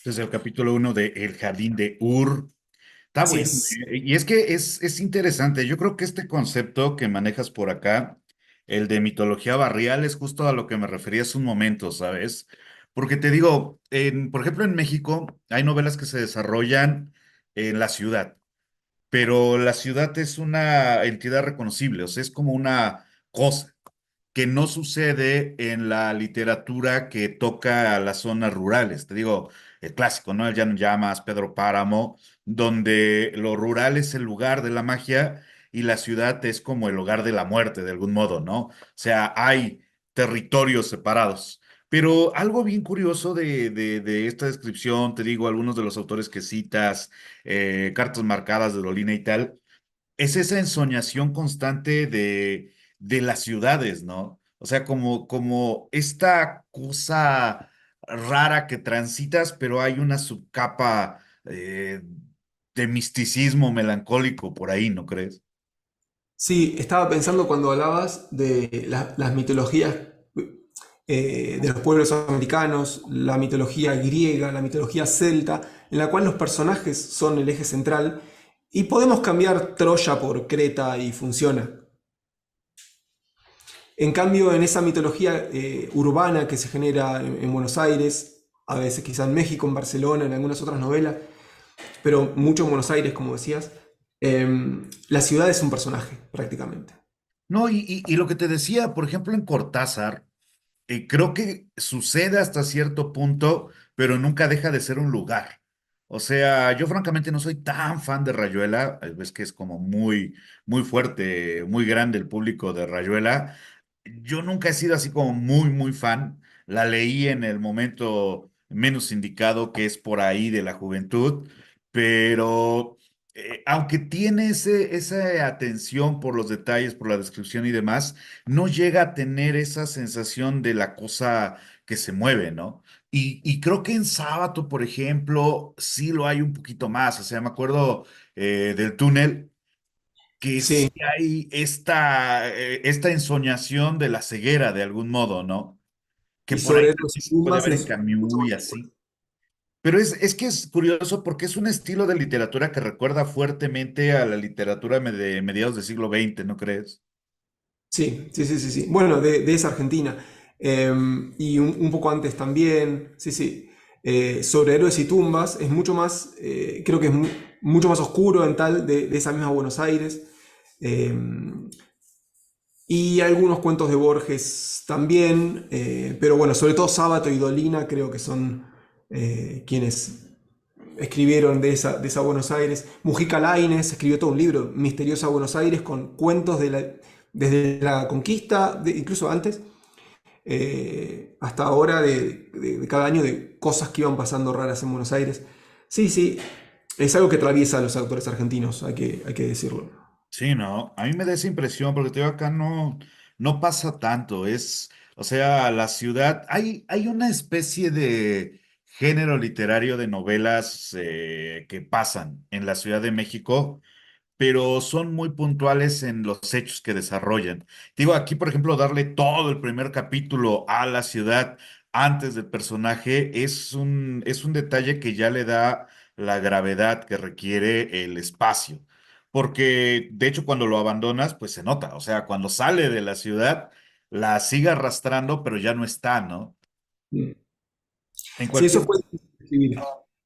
Desde el capítulo uno de El Jardín de Ur. Está Así bueno. es. Y es que es interesante. Yo creo que este concepto que manejas por acá, el de mitología barrial, es justo a lo que me refería hace un momento, ¿sabes? Porque te digo, por ejemplo, en México hay novelas que se desarrollan en la ciudad, pero la ciudad es una entidad reconocible, o sea, es como una cosa que no sucede en la literatura que toca a las zonas rurales. Te digo, el clásico, ¿no? El Llano en Llamas, Pedro Páramo, donde lo rural es el lugar de la magia y la ciudad es como el hogar de la muerte, de algún modo, ¿no? O sea, hay territorios separados. Pero algo bien curioso de esta descripción, te digo, algunos de los autores que citas, Cartas marcadas de Dolina y tal, es esa ensoñación constante de las ciudades, ¿no? O sea, como esta cosa rara que transitas, pero hay una subcapa de misticismo melancólico por ahí, ¿no crees? Sí, estaba pensando cuando hablabas de las mitologías de los pueblos americanos, la mitología griega, la mitología celta, en la cual los personajes son el eje central y podemos cambiar Troya por Creta y funciona. En cambio, en esa mitología urbana que se genera en Buenos Aires, a veces quizá en México, en Barcelona, en algunas otras novelas, pero mucho en Buenos Aires, como decías, la ciudad es un personaje prácticamente. No, y lo que te decía, por ejemplo, en Cortázar, creo que sucede hasta cierto punto, pero nunca deja de ser un lugar. O sea, yo francamente no soy tan fan de Rayuela, ves que es como muy fuerte, muy grande el público de Rayuela. Yo nunca he sido así como muy fan. La leí en el momento menos indicado, que es por ahí de la juventud, pero aunque tiene esa atención por los detalles, por la descripción y demás, no llega a tener esa sensación de la cosa que se mueve, ¿no? Y creo que en Sábato, por ejemplo, sí lo hay un poquito más. O sea, me acuerdo del túnel, que sí Sí, hay esta ensoñación de la ceguera de algún modo, ¿no? Que y por ahí sobre también los se puede Pumas ver en es mucho Camus más y oscuro. así. Pero es que es curioso porque es un estilo de literatura que recuerda fuertemente a la literatura de mediados del siglo XX, ¿no crees? Sí, sí, sí, sí, sí. Bueno, de esa Argentina. Y un poco antes también. Sí, sí. Sobre héroes y tumbas es mucho más, creo que es mucho más oscuro en tal de esa misma Buenos Aires. Eh, y algunos cuentos de Borges también. Pero bueno, sobre todo Sábato y Dolina creo que son quienes escribieron de esa Buenos Aires. Mujica Lainez escribió todo un libro, Misteriosa Buenos Aires, con cuentos desde la conquista, incluso antes, hasta ahora, de cada año, de cosas que iban pasando raras en Buenos Aires. Sí, sí, es algo que atraviesa a los autores argentinos, hay que decirlo. Sí, no, a mí me da esa impresión porque te digo, acá no pasa tanto, o sea, la ciudad, hay una especie de género literario de novelas que pasan en la Ciudad de México, pero son muy puntuales en los hechos que desarrollan. Digo, aquí, por ejemplo, darle todo el primer capítulo a la ciudad antes del personaje es un detalle que ya le da la gravedad que requiere el espacio. Porque, de hecho, cuando lo abandonas, pues se nota. O sea, cuando sale de la ciudad, la sigue arrastrando, pero ya no está, ¿no? Mm. En Sí, eso cualquier... fue difícil de escribir,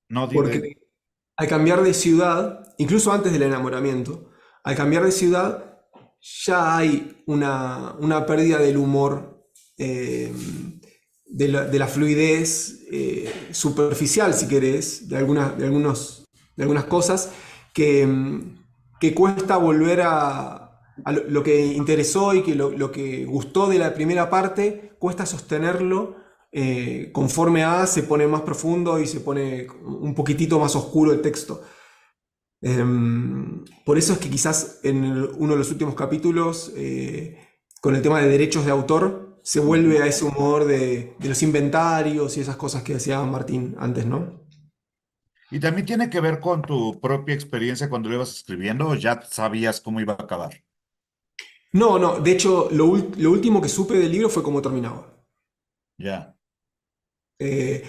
No, dime. porque al cambiar de ciudad, incluso antes del enamoramiento, al cambiar de ciudad ya hay una pérdida del humor, de la fluidez superficial, si querés, de algunas cosas que, que cuesta volver a lo que interesó y que lo que gustó de la primera parte, cuesta sostenerlo conforme a se pone más profundo y se pone un poquitito más oscuro el texto. Por eso es que quizás en uno de los últimos capítulos, con el tema de derechos de autor, se vuelve a ese humor de los inventarios y esas cosas que decía Martín antes, ¿no? Y también tiene que ver con tu propia experiencia cuando lo ibas escribiendo, o ya sabías cómo iba a acabar. No, no, de hecho, lo último que supe del libro fue cómo terminaba. Ya. Eh,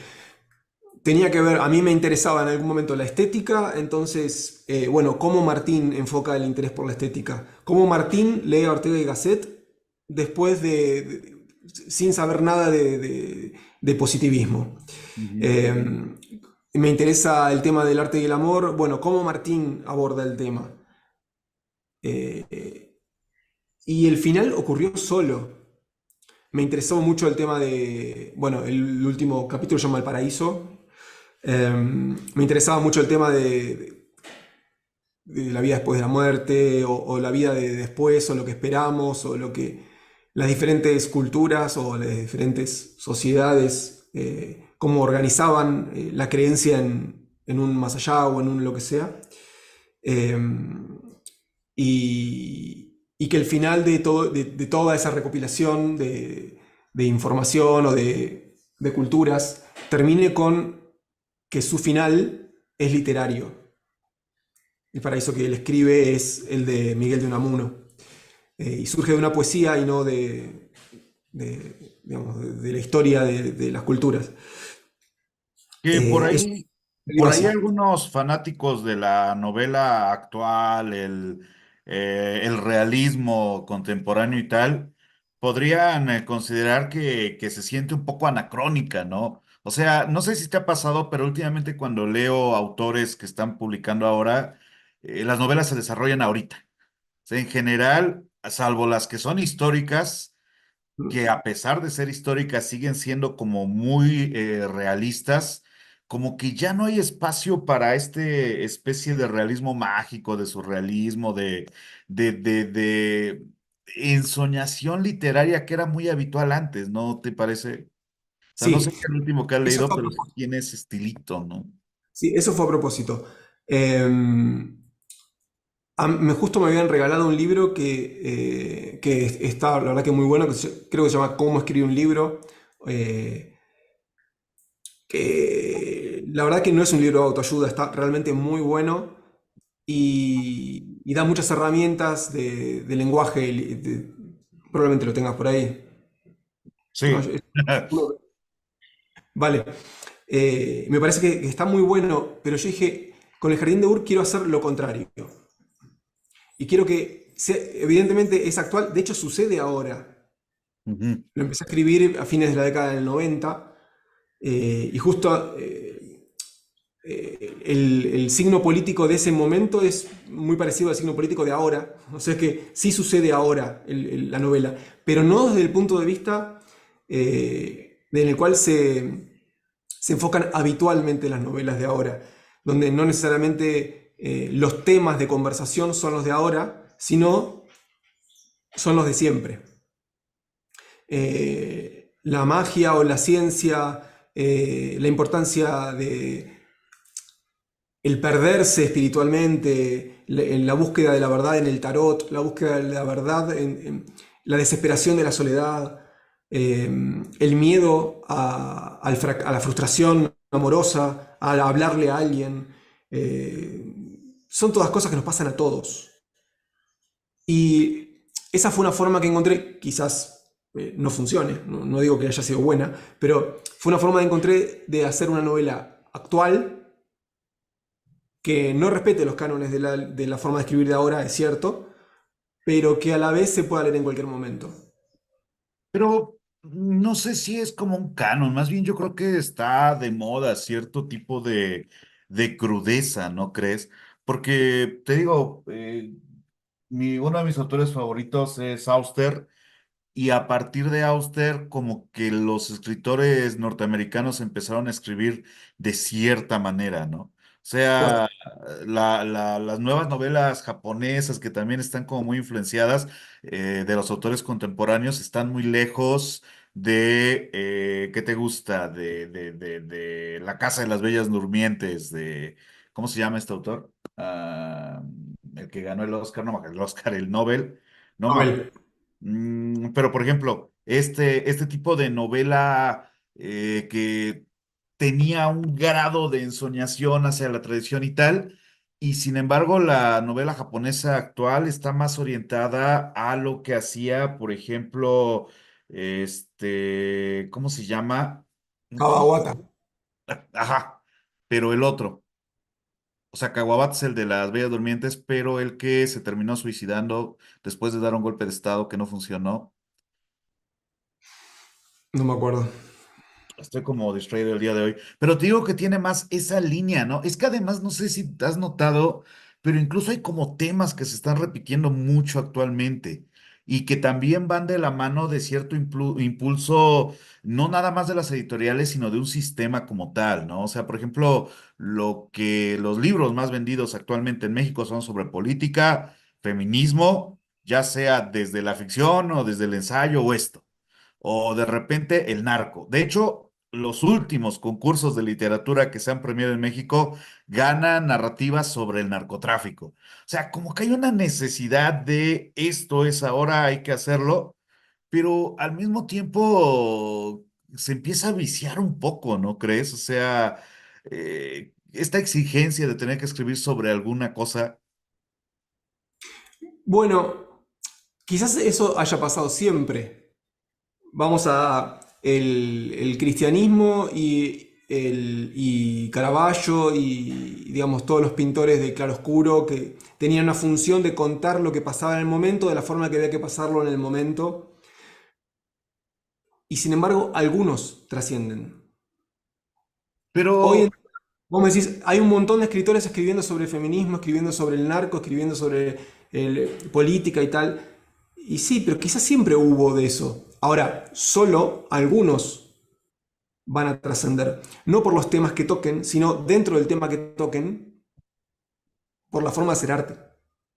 tenía que ver, a mí me interesaba en algún momento la estética, entonces, bueno, cómo Martín enfoca el interés por la estética, cómo Martín lee a Ortega y Gasset después sin saber nada de positivismo. Ujú. Eh, Me interesa el tema del arte y el amor, bueno, cómo Martín aborda el tema. Eh, y el final ocurrió solo. Me interesó mucho el tema de, bueno, el último capítulo se llama El Paraíso. Me interesaba mucho el tema de la vida después de la muerte, o la vida de después, o lo que esperamos, o lo que las diferentes culturas o las diferentes sociedades, cómo organizaban la creencia en un más allá o en un lo que sea. Eh, y que el final de toda esa recopilación de información o de culturas termine con que su final es literario. El paraíso que él escribe es el de Miguel de Unamuno. Y surge de una poesía y no digamos, de la historia de las culturas. Que por Es ahí, un libro por ahí así. algunos fanáticos de la novela actual, el realismo contemporáneo y tal, podrían considerar que se siente un poco anacrónica, ¿no? O sea, no sé si te ha pasado, pero últimamente cuando leo autores que están publicando ahora, las novelas se desarrollan ahorita. O sea, en general, salvo las que son históricas, que a pesar de ser históricas siguen siendo como muy realistas, como que ya no hay espacio para este especie de realismo mágico, de surrealismo, de ensoñación literaria que era muy habitual antes, ¿no te parece? O sea, no sé Sí, qué es el último que has eso leído, fue a pero sí propósito. tiene ese estilito, ¿no? Sí, eso fue a propósito. Em, Justo me habían regalado un libro que está, la verdad que muy bueno, creo que se llama Cómo escribir un libro. eh, que la verdad que no es un libro de autoayuda, está realmente muy bueno y da muchas herramientas de lenguaje. Probablemente lo tengas por ahí. No, Sí. vale. Me parece que está muy bueno, pero yo dije, con el Jardín de Ur quiero hacer lo contrario. Y quiero evidentemente es actual, de hecho sucede ahora. Ujú. Lo empecé a escribir a fines de la década del 90 y justo el signo político de ese momento es muy parecido al signo político de ahora. O sea que sí sucede ahora la novela, pero no desde el punto de vista en el cual se enfocan habitualmente las novelas de ahora, donde no necesariamente los temas de conversación son los de ahora, sino son los de siempre. La magia o la ciencia, la importancia de el perderse espiritualmente, en la búsqueda de la verdad en el tarot, la búsqueda de la verdad en la desesperación de la soledad, el miedo a la frustración amorosa, a hablarle a alguien. Son todas cosas que nos pasan a todos. Y esa fue una forma que encontré, quizás no funcione, no digo que haya sido buena, pero fue una forma que encontré de hacer una novela actual que no respete los cánones de la forma de escribir de ahora, es cierto, pero que a la vez se pueda leer en cualquier momento. Pero no sé si es como un canon, más bien yo creo que está de moda cierto tipo de crudeza, ¿no crees? Porque te digo, uno de mis autores favoritos es Auster, y a partir de Auster, como que los escritores norteamericanos empezaron a escribir de cierta manera, ¿no? O sea, Claro. las nuevas novelas japonesas que también están como muy influenciadas de los autores contemporáneos están muy lejos ¿qué te gusta? De La Casa de las Bellas Durmientes, ¿cómo se llama este autor? El que ganó el Oscar, no, el Oscar, el Nobel. No me acuerdo. Abel. Pero, por ejemplo, este tipo de novela que tenía un grado de ensoñación hacia la tradición y tal, y sin embargo la novela japonesa actual está más orientada a lo que hacía, por ejemplo, ¿cómo se llama? ¿Cómo? Kawabata. Ajá. pero el otro. O sea, Caguabat es el de las Bellas Durmientes, pero el que se terminó suicidando después de dar un golpe de estado que no funcionó. No me acuerdo. Estoy como distraído el día de hoy, pero te digo que tiene más esa línea, ¿no? Es que además, no sé si te has notado, pero incluso hay como temas que se están repitiendo mucho actualmente y que también van de la mano de cierto impulso, no nada más de las editoriales, sino de un sistema como tal, ¿no? O sea, por ejemplo, lo que los libros más vendidos actualmente en México son sobre política, feminismo, ya sea desde la ficción o desde el ensayo o esto o de repente el narco. De hecho, los últimos concursos de literatura que se han premiado en México ganan narrativas sobre el narcotráfico. O sea, como que hay una necesidad de esto es ahora, hay que hacerlo, pero al mismo tiempo se empieza a viciar un poco, ¿no crees? O sea, esta exigencia de tener que escribir sobre alguna cosa. Bueno, quizás eso haya pasado siempre. Vamos a el cristianismo y Caravaggio y digamos todos los pintores de claroscuro que tenían una función de contar lo que pasaba en el momento de la forma que había que pasarlo en el momento. Y sin embargo, algunos trascienden. Hoy en Pero Vos me decís, hay un montón de escritores escribiendo sobre el feminismo, escribiendo sobre el narco, escribiendo sobre política y tal. Y sí, pero quizás siempre hubo de eso. Ahora, solo algunos van a trascender. No por los temas que toquen, sino dentro del tema que toquen, por la forma de hacer arte.